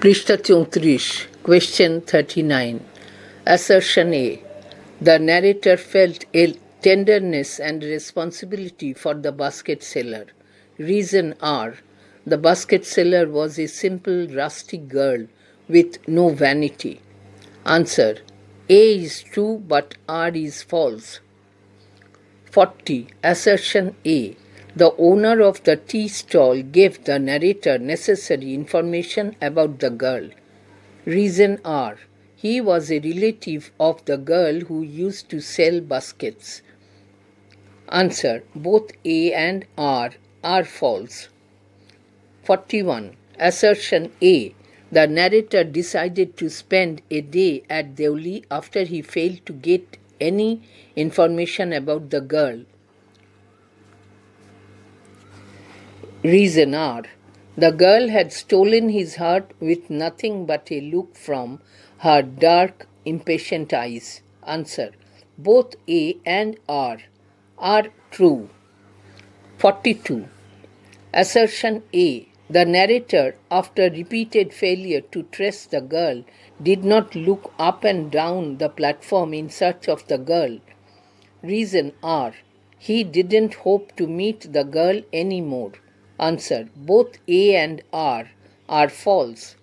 পৃষ্ঠা 34, question 39. Assertion A. The narrator felt a tenderness and responsibility for the basket seller. Reason R. The basket seller was a simple, rustic girl with no vanity. Answer. A is true but R is false. 40. Assertion A. The owner of the tea stall gave the narrator necessary information about the girl. Reason R. He was a relative of the girl who used to sell baskets. Answer. Both A and R are false. 41. Assertion A. The narrator decided to spend a day at Deoli after he failed to get any information about the girl. Reason R. The girl had stolen his heart with nothing but a look from her dark, impatient eyes. Answer. Both A and R are true. 42. Assertion A. The narrator, after repeated failure to trace the girl, did not look up and down the platform in search of the girl. Reason R. He didn't hope to meet the girl anymore. Answer. Both A and R are false.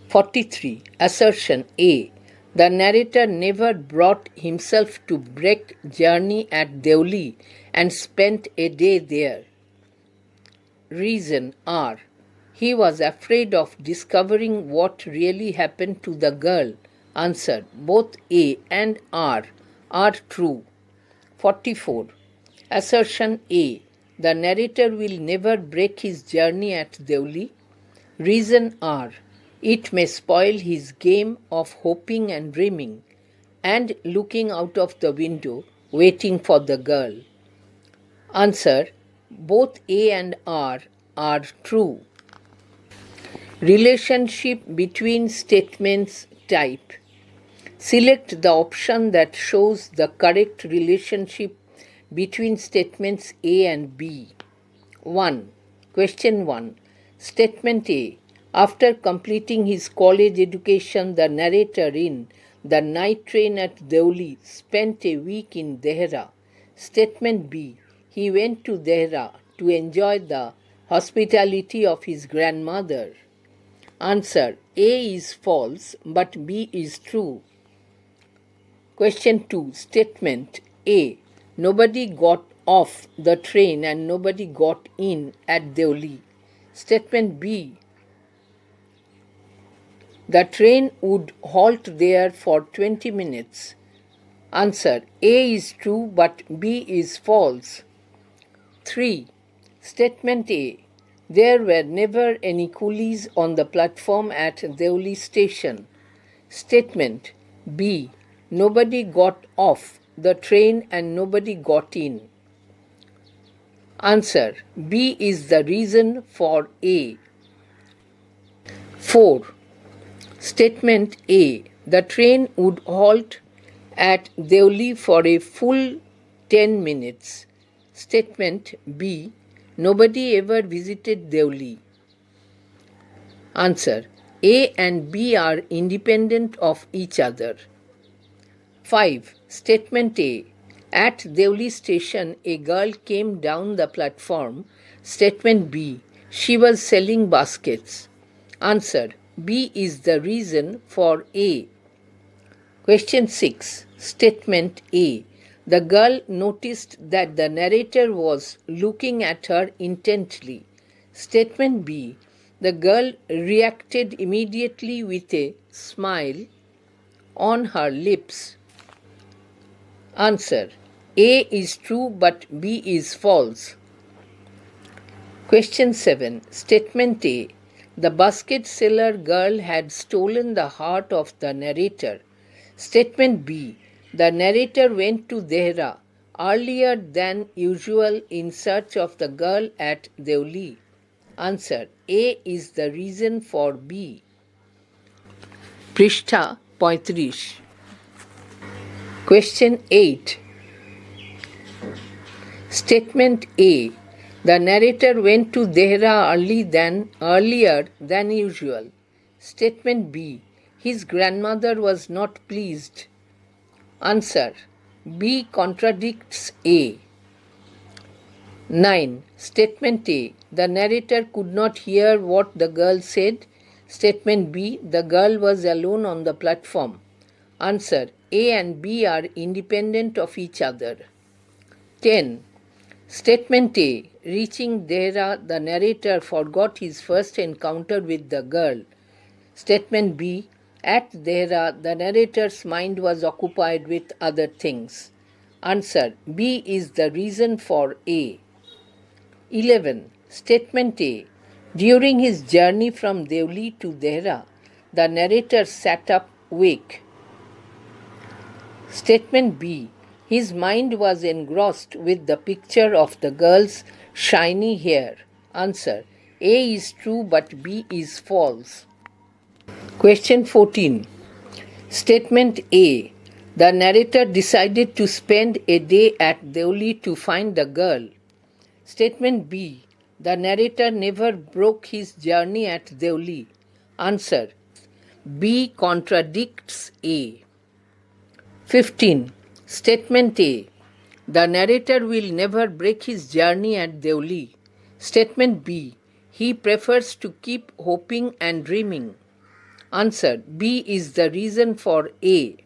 43. Assertion A. The narrator never brought himself to break journey at Deoli and spent a day there. Reason R. He was afraid of discovering what really happened to the girl. Answer. Both A and R are true. 44. Assertion A. The narrator will never break his journey at Deoli. Reason R. It may spoil his game of hoping and dreaming and looking out of the window waiting for the girl. Answer. Both A and R are true. Relationship between statements type. Select the option that shows the correct relationship between statements A and B. 1. Question 1. Statement A. After completing his college education, the narrator in the night train at Deoli spent a week in Dehra. Statement B. He went to Dehra to enjoy the hospitality of his grandmother. Answer. A is false but B is true. Question 2. Statement A. Nobody got off the train and nobody got in at Deoli. Statement B. The train would halt there for 20 minutes. Answer. A is true but B is false. 3. Statement A. There were never any coolies on the platform at Deoli station. Statement B. Nobody got off the train and nobody got in. Answer. B is the reason for A. 4. Statement A. The train would halt at Deoli for a full 10 minutes. Statement B. Nobody ever visited Deoli. Answer. A and B are independent of each other. 5. Statement A. At Deoli station, a girl came down the platform. Statement B. She was selling baskets. Answer. B is the reason for A. Question 6. Statement A. The girl noticed that the narrator was looking at her intently. Statement B. The girl reacted immediately with a smile on her lips. Answer. A is true but B is false. Question 7. Statement A. The basket seller girl had stolen the heart of the narrator. Statement B. The narrator went to Dehra earlier than usual in search of the girl at Deoli. Answer. A is the reason for B. পৃষ্ঠা 35. Question 8. Statement A. The narrator went to Dehra earlier than usual. Statement B. His grandmother was not pleased. Answer. B contradicts A. 9. Statement A. The narrator could not hear what the girl said. Statement B. The girl was alone on the platform. Answer. A and B are independent of each other. 10. Statement A. Reaching Dehra, the narrator forgot his first encounter with the girl. Statement B. At Dehra, the narrator's mind was occupied with other things. Answer. B is the reason for A. 11. Statement A. During his journey from Deoli to Dehra, the narrator sat up awake. Statement B. His mind was engrossed with the picture of the girl's shiny hair. Answer. A is true but B is false. Question 14. Statement A. The narrator decided to spend a day at Deoli to find the girl. Statement B. The narrator never broke his journey at Deoli. Answer. B contradicts A. 15. Statement A. The narrator will never break his journey at Deoli. Statement B. He prefers to keep hoping and dreaming. Answer. B is the reason for A.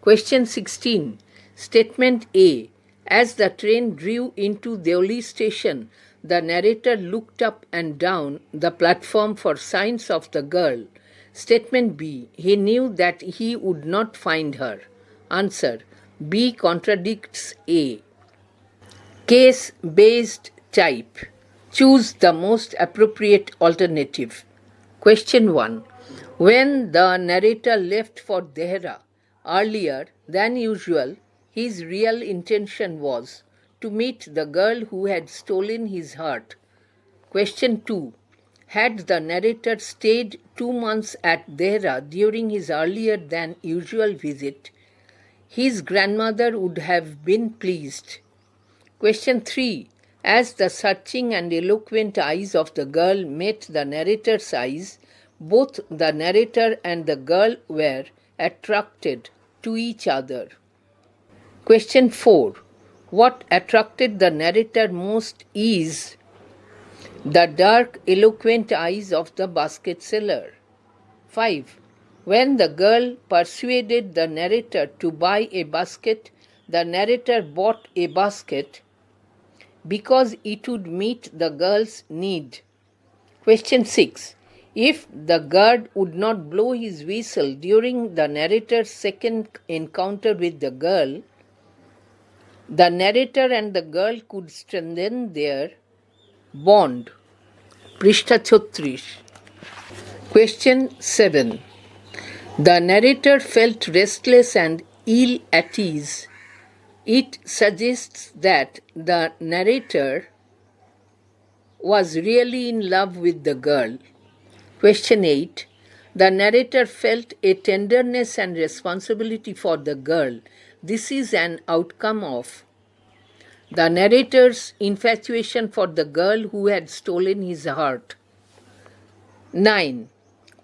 Question 16. Statement A. As the train drew into Deoli station, the narrator looked up and down the platform for signs of the girl. Statement B. He knew that he would not find her. Answer. B contradicts A. Case-based type. Choose the most appropriate alternative. Question 1. When the narrator left for Dehra earlier than usual, his real intention was to meet the girl who had stolen his heart. Question 2. Had the narrator stayed 2 months at Dehra during his earlier than usual visit, his grandmother would have been pleased. Question 3. As the searching and eloquent eyes of the girl met the narrator's eyes, both the narrator and the girl were attracted to each other. Question 4. What attracted the narrator most is the dark, eloquent eyes of the basket seller. 5. When the girl persuaded the narrator to buy a basket, the narrator bought a basket because it would meet the girl's need. Question 6. If the guard would not blow his whistle during the narrator's second encounter with the girl, the narrator and the girl could strengthen their bond. Prishtha 36. Question 7. The narrator felt restless and ill at ease. It suggests that the narrator was really in love with the girl. Question 8. The narrator felt a tenderness and responsibility for the girl. This is an outcome of the narrator's infatuation for the girl who had stolen his heart. 9.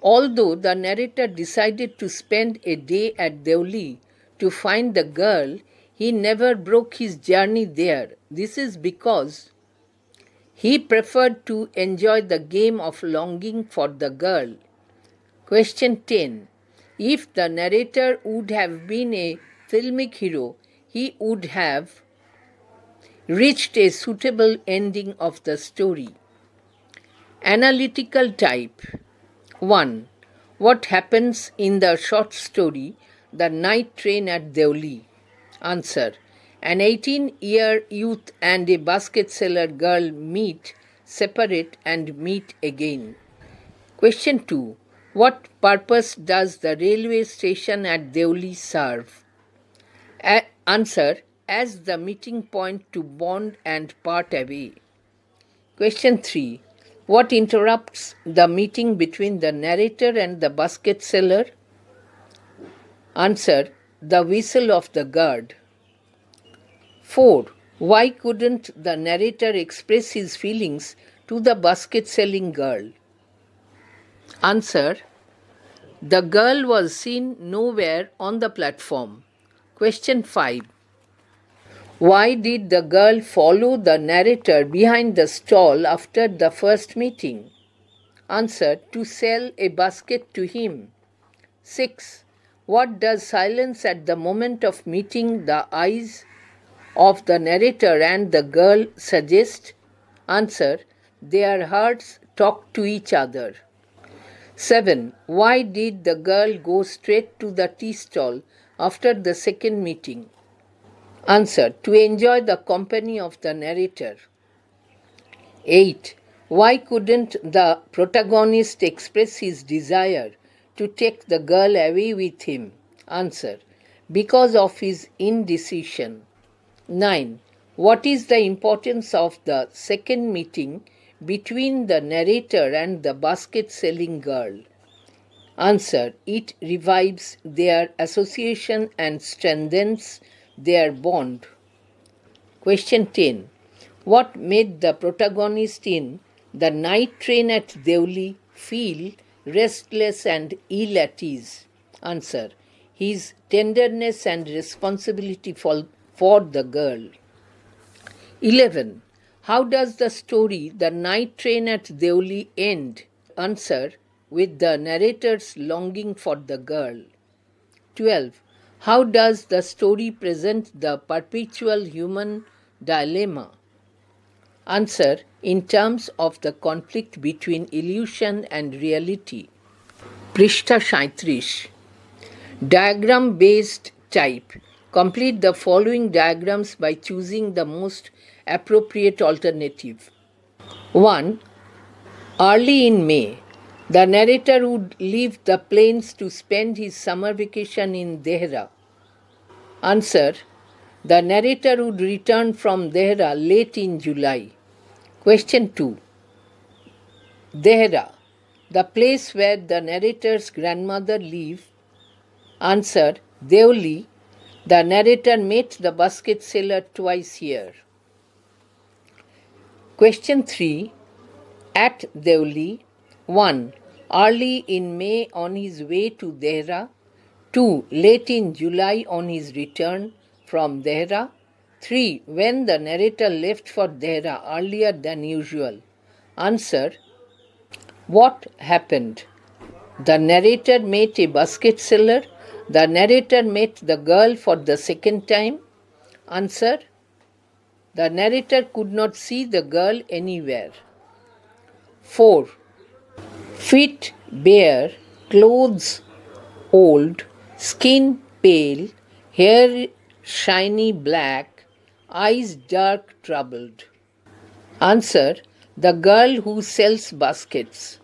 Although the narrator decided to spend a day at Deoli to find the girl, he never broke his journey there. This is because he preferred to enjoy the game of longing for the girl. Question 10. If the narrator would have been a filmic hero, he would have reached a suitable ending of the story. Analytical type. 1. What happens in the short story, The Night Train at Deoli? Answer. An 18-year youth and a basket seller girl meet, separate and meet again. Question 2. What purpose does the railway station at Deoli serve? Answer. As the meeting point to bond and part away. Question 3. What interrupts the meeting between the narrator and the basket seller? Answer. The whistle of the guard. 4. Why couldn't the narrator express his feelings to the basket-selling girl? Answer: the girl was seen nowhere on the platform. Question 5. Why did the girl follow the narrator behind the stall after the first meeting? Answer: to sell a basket to him. 6. What does silence at the moment of meeting the eyes of the narrator and the girl suggest? Answer: their hearts talk to each other. 7. Why did the girl go straight to the tea stall after the second meeting? Answer: to enjoy the company of the narrator. 8. Why couldn't the protagonist express his desire to take the girl away with him? Answer: because of his indecision. 9. What is the importance of the second meeting between the narrator and the basket-selling girl? Answer: it revives their association and strengthens their bond. Question 10. What made the protagonist in The Night Train at Deoli feel restless and ill at ease? Answer: his tenderness and responsibility for the girl. 11. How does the story The Night Train at Deoli end? Answer: with the narrator's longing for the girl. 12. How does the story present the perpetual human dilemma? Answer: in terms of the conflict between illusion and reality. পৃষ্ঠা 37. Diagram based type. Complete the following diagrams by choosing the most appropriate alternative. 1. Early in May, the narrator would leave the plains to spend his summer vacation in Dehra. Answer: the narrator would return from Dehra late in July. Question 2. Dehra, the place where the narrator's grandmother lived. Answer: Deoli, the narrator met the basket seller twice here. Question 3. At Deoli. 1. Early in May on his way to Dehra. 2. Late in July on his return from Dehra. 3. When the narrator left for Dehra earlier than usual. Answer: what happened? The narrator met a basket seller. The narrator met the girl for the second time. Answer: the narrator could not see the girl anywhere. 4. Feet bare, clothes old, skin pale, hair shiny black, eyes dark troubled. Answer: the girl who sells baskets.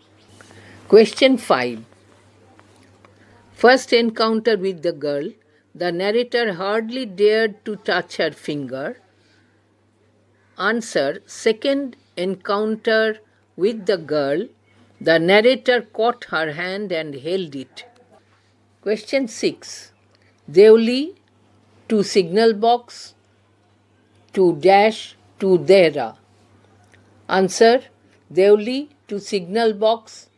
Question 5. First encounter with the girl, the narrator hardly dared to touch her finger. Answer: second encounter with the girl, the narrator caught her hand and held it. Question 6. Deoli to signal box to dash to Dehra. Answer: Deoli to signal box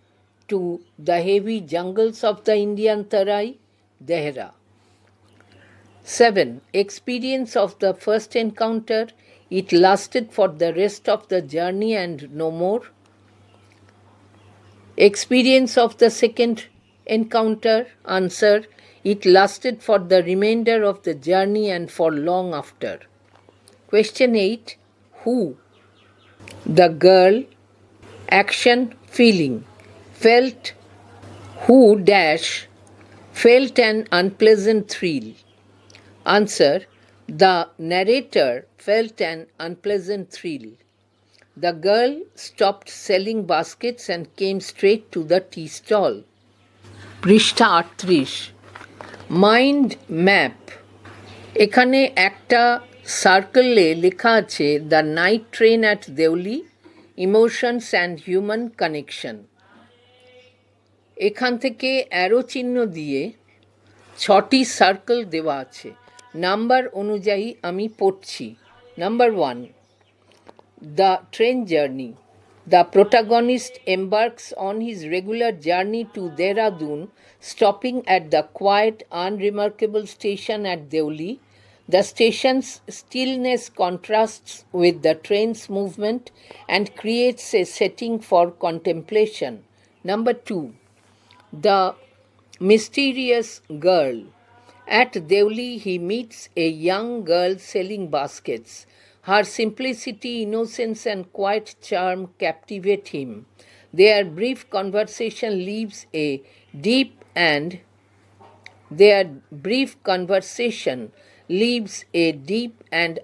to the heavy jungles of the Indian Tarai, Dehra. 7. Experience of the first encounter. It lasted for the rest of the journey and no more. Experience of the second encounter. Answer: it lasted for the remainder of the journey and for long after. Question 8. Who? The girl. Action, feeling. Felt. Who dash felt an unpleasant thrill. Answer: the narrator felt an unpleasant thrill. The girl stopped selling baskets and came straight to the tea stall. পৃষ্ঠা 38. Mind map. এখানে একটা সার্কেলে লেখা আছে the night train at Deoli, emotions and human connection. এখান থেকে arrow চিহ্ন দিয়ে 6টি সার্কেল দেওয়া আছে। নাম্বার অনুযায়ী আমি পড়ছি। Number 1. The train journey. The protagonist embarks on his regular journey to Dehradun, stopping at the quiet, unremarkable station at Deoli. The station's stillness contrasts with the train's movement and creates a setting for contemplation. Number 2. The mysterious girl. At Deoli, he meets a young girl selling baskets. Her simplicity, innocence, and quiet charm captivate him. Their brief conversation leaves a deep and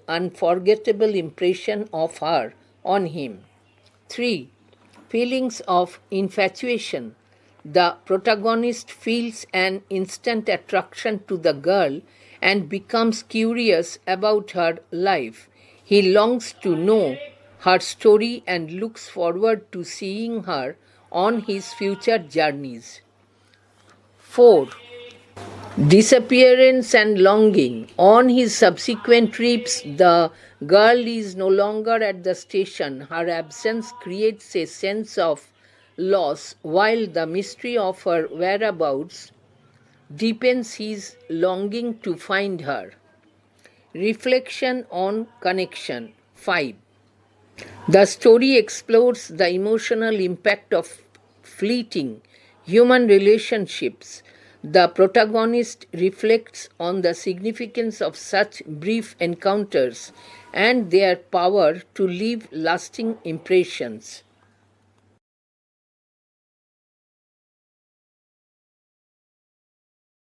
unforgettable impression of her on him. 3. Feelings of infatuation. The protagonist feels an instant attraction to the girl and becomes curious about her life. He longs to know her story and looks forward to seeing her on his future journeys. 4. Disappearance and longing. On his subsequent trips, the girl is no longer at the station. Her absence creates a sense of loss, while the mystery of her whereabouts deepens his longing to find her. Reflection on connection. 5. The story explores the emotional impact of fleeting human relationships. The protagonist reflects on the significance of such brief encounters and their power to leave lasting impressions.